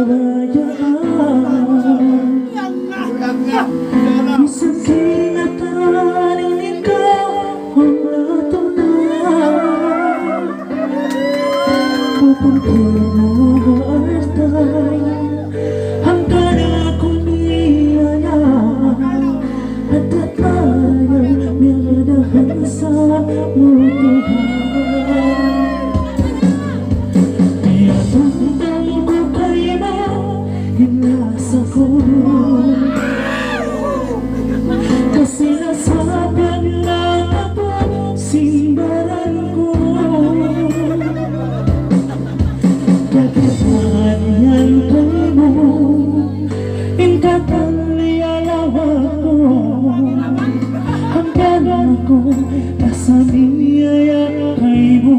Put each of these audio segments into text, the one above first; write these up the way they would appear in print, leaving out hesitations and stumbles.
pabayaan. Isang kinatanin ikaw ang natunan. Pupuntunas tayo hanggang akong biyaya at tayo miyadahan sa mutuhan. Iatandang ko kayo na inasa ko, kasi nasabihan lang ako simbaran ko. Kagatan yan kayo mo, inkatan liyalawa ko, hanggang ako nasa biyaya kayo mo.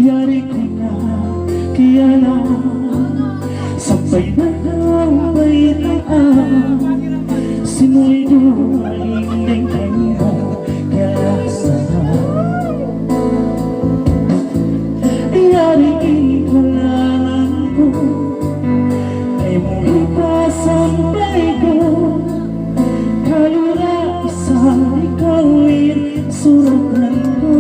Yari ko na kaya lang sabay na gaway taan, sinoy dumaling kayo kaya saan. Yari ikalangan ko ay muli pa sampay ko, kayo na isa ikawin suratan ko.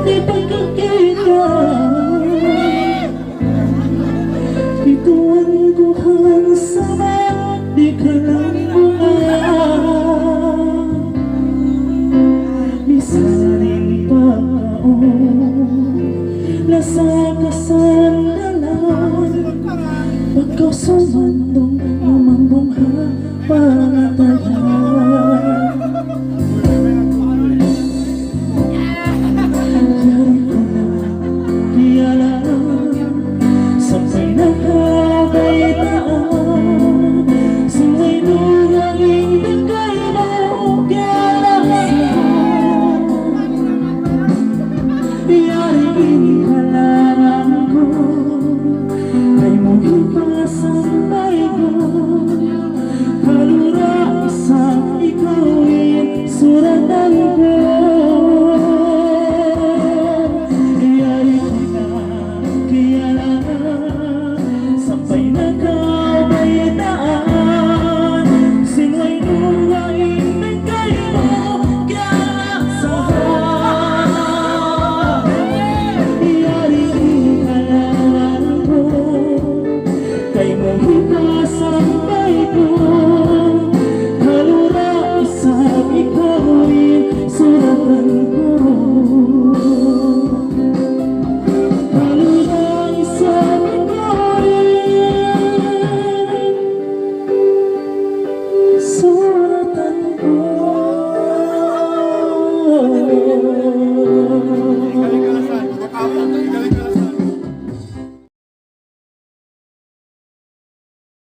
Di pagkakita ituan ko hang sama, di ka lang bunga. Misalin pagkaon nasa kasandalan, pagkaw sumandong umambong panatayan. Kay mo hipa sampai ko.